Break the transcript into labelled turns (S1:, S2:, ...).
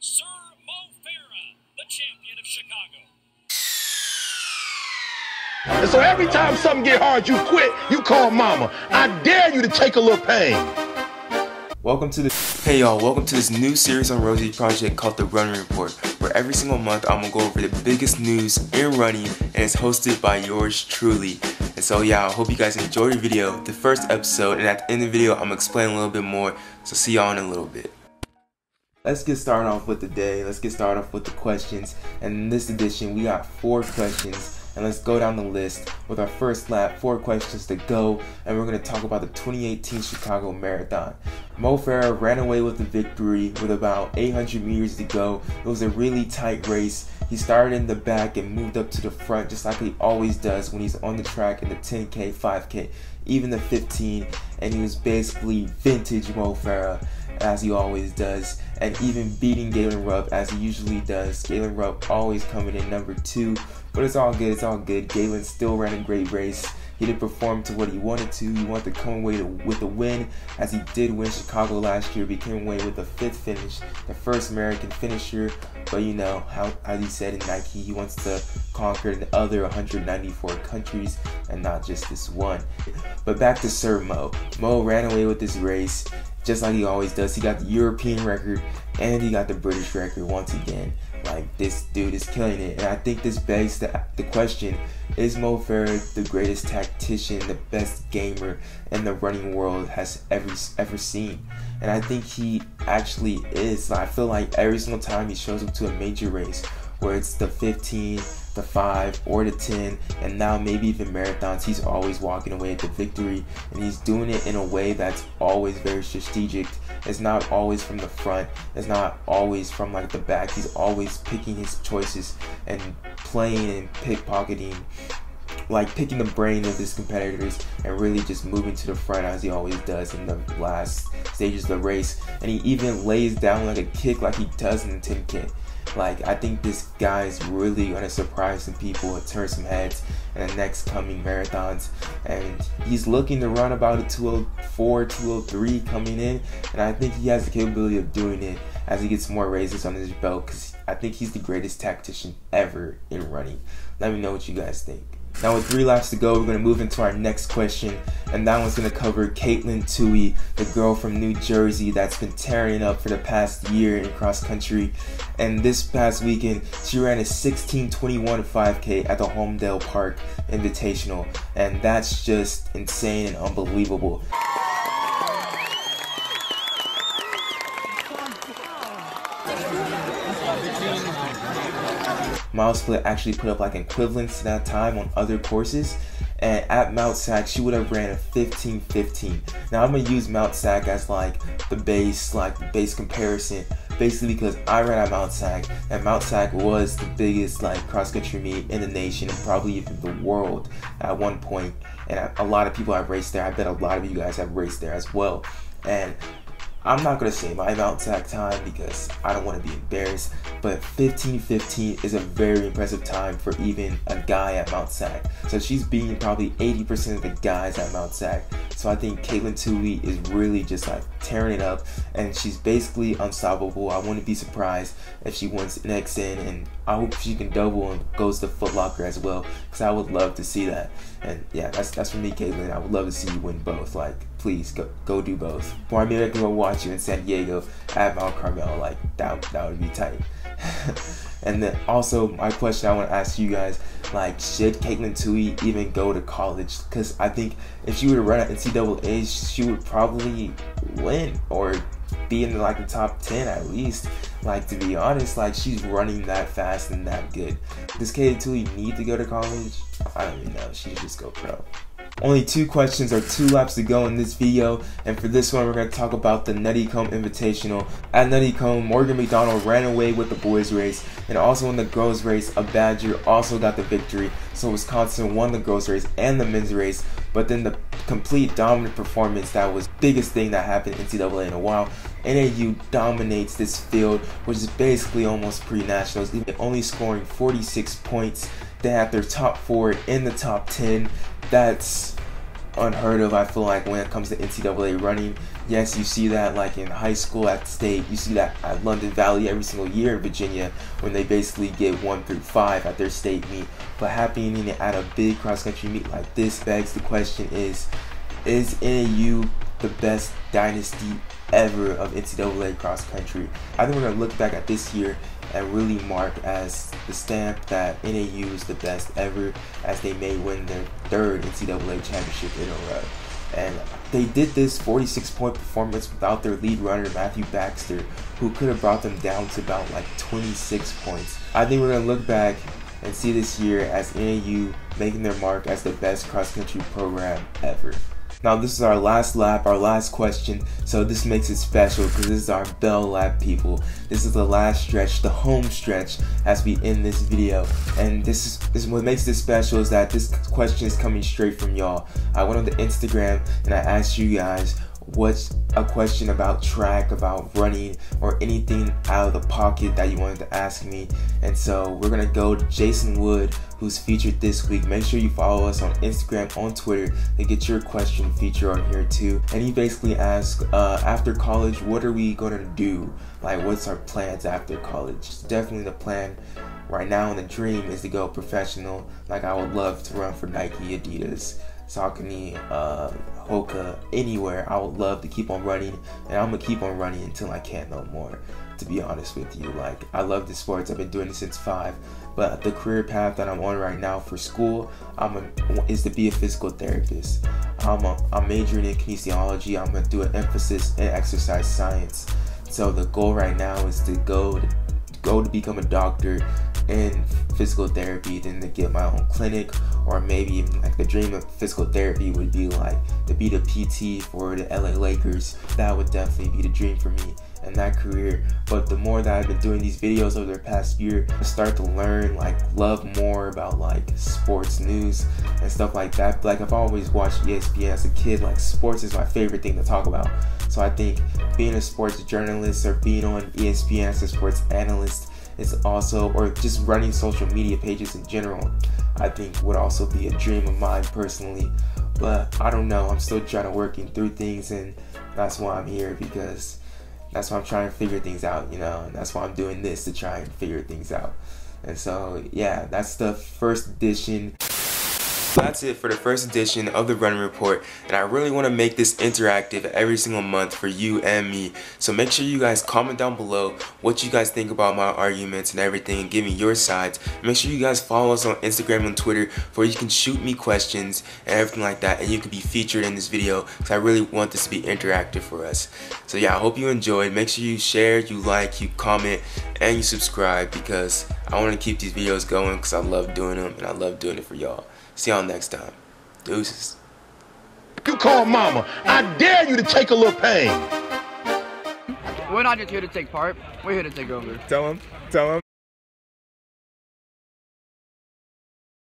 S1: Sir Mo Farah, the champion of Chicago.
S2: And so every time something get hard, you quit, you call mama. I dare you to take a little pain.
S3: Welcome to this new series on Roosey Project called The Running Report, where every single month I'm gonna go over the biggest news in running, and it's hosted by yours truly. And so yeah, I hope you guys enjoyed the video, the first episode, and at the end of the video I'm gonna explain a little bit more, so see y'all in a little bit. Let's get started off with the day. Let's get started off with the questions. And in this edition, we got 4 questions. And let's go down the list with our first lap, 4 questions to go. And we're going to talk about the 2018 Chicago Marathon. Mo Farah ran away with the victory with about 800 meters to go. It was a really tight race. He started in the back and moved up to the front just like he always does when he's on the track in the 10K, 5K, even the 15. And he was basically vintage Mo Farah, as he always does, and even beating Galen Rupp as he usually does. Galen Rupp always coming in number 2, but it's all good, it's all good. Galen still ran a great race. He didn't perform to what he wanted to. He wanted to come away with a win, as he did win Chicago last year. He came away with a 5th finish, the first American finisher. But you know, how he said in Nike, he wants to conquer the other 194 countries and not just this one. But back to Sir Mo. Mo ran away with this race just like he always does. He got the European record and he got the British record once again. Like, this dude is killing it. And I think this begs the question, is Mo Farah the greatest tactician, the best gamer in the running world has ever seen? And I think he actually is. I feel like every single time he shows up to a major race, where it's the 15, the 5, or the 10, and now maybe even marathons, he's always walking away with the victory, and he's doing it in a way that's always very strategic. It's not always from the front, it's not always from like the back. He's always picking his choices and playing and pickpocketing, like picking the brain of his competitors and really just moving to the front as he always does in the last stages of the race. And he even lays down like a kick like he does in the 10K. Like, I think this guy is really going to surprise some people and turn some heads in the next coming marathons. And he's looking to run about a 204, 203 coming in. And I think he has the capability of doing it as he gets more races on his belt, because I think he's the greatest tactician ever in running. Let me know what you guys think. Now with 3 laps to go, we're going to move into our next question, and that one's going to cover Katelyn Tuohy, the girl from New Jersey that's been tearing it up for the past year in cross country. And this past weekend, she ran a 16:21 5K at the Homedale Park Invitational, and that's just insane and unbelievable. Mile Split actually put up like equivalents to that time on other courses, and at Mount Sac she would have ran a 15:15. Now I'm gonna use Mount Sac as like the base comparison, basically because I ran at Mount Sac, and Mount Sac was the biggest like cross country meet in the nation and probably even the world at one point. And a lot of people have raced there. I bet a lot of you guys have raced there as well. And I'm not going to say my Mount Sac time because I don't want to be embarrassed, but 15:15 is a very impressive time for even a guy at Mount Sac. So she's beating probably 80% of the guys at Mount Sac. So I think Katelyn Tuohy is really just like tearing it up, and she's basically unstoppable. I wouldn't be surprised if she wins next in, and I hope she can double and goes to Foot Locker as well, because I would love to see that. And yeah, that's for me, Katelyn. I would love to see you win both. Like, please go do both. Or maybe I can go watch you in San Diego at Mount Carmel. Like, that would be tight. And then also my question I want to ask you guys, like, should Katelyn Tuohy even go to college? Because I think if she were to run at NCAA, she would probably win or be in like the top 10 at least. Like, to be honest, like, she's running that fast and that good. Does Katelyn Tuohy need to go to college? I don't even know. She should just go pro. Only 2 questions or 2 laps to go in this video, and for this one we're going to talk about the Nuttycombe Invitational. At Nuttycombe, Morgan McDonald ran away with the boys race, and also in the girls race, a Badger also got the victory. So Wisconsin won the girls race and the men's race, but then the complete dominant performance, that was the biggest thing that happened in NCAA in a while. NAU dominates this field, which is basically almost pre-nationals, only scoring 46 points. They have their top 4 in the top 10. That's unheard of, I feel like, when it comes to NCAA running. Yes, you see that like in high school at state, you see that at London Valley every single year in Virginia when they basically get 1 through 5 at their state meet. But happening at a big cross-country meet like this begs the question, is NAU the best dynasty ever of NCAA cross-country? I think we're going to look back at this year and really mark as the stamp that NAU is the best ever, as they may win their 3rd NCAA championship in a row. And they did this 46-point performance without their lead runner, Matthew Baxter, who could have brought them down to about like 26 points. I think we're going to look back and see this year as NAU making their mark as the best cross-country program ever. Now this is our last lap, our last question, so this makes it special because this is our bell lap, people. This is the last stretch, the home stretch, as we end this video. And this is what makes this special, is that this question is coming straight from y'all. I went on the Instagram and I asked you guys what's a question about track, about running, or anything out of the pocket that you wanted to ask me. And so we're gonna go to Jason Wood, who's featured this week. Make sure you follow us on Instagram, on Twitter, to get your question featured on here too. And he basically asked, after college, what are we gonna do? Like, what's our plans after college? Definitely the plan right now, and the dream is to go professional. Like, I would love to run for Nike, Adidas, Saucony, Hoka, anywhere. I would love to keep on running, and I'm gonna keep on running until I can't no more, to be honest with you. Like, I love the sports. I've been doing it since 5, but the career path that I'm on right now for school is to be a physical therapist. I'm majoring in kinesiology. I'm gonna do an emphasis in exercise science. So the goal right now is to go to become a doctor in physical therapy, then to get my own clinic, or maybe even like the dream of physical therapy would be like to be the PT for the LA Lakers. That would definitely be the dream for me in that career. But the more that I've been doing these videos over the past year, I start to learn, like, love more about like sports news and stuff like that. Like, I've always watched ESPN as a kid. Like, sports is my favorite thing to talk about. So I think being a sports journalist or being on ESPN as a sports analyst is also, or just running social media pages in general, I think would also be a dream of mine personally. But I don't know, I'm still trying to working through things, and that's why I'm here, because that's why I'm trying to figure things out, you know, and that's why I'm doing this, to try and figure things out. And so yeah, that's the first edition. That's it for the first edition of the Running Report, and I really want to make this interactive every single month for you and me. So make sure you guys comment down below what you guys think about my arguments and everything, and give me your sides. Make sure you guys follow us on Instagram and Twitter, where you can shoot me questions and everything like that, and you can be featured in this video, because I really want this to be interactive for us. So yeah, I hope you enjoyed. Make sure you share, you like, you comment, and you subscribe, because I want to keep these videos going, because I love doing them and I love doing it for y'all. See y'all next time. Deuces.
S2: You call mama. I dare you to take a little pain.
S4: We're not just here to take part. We're here to take over.
S3: Tell him.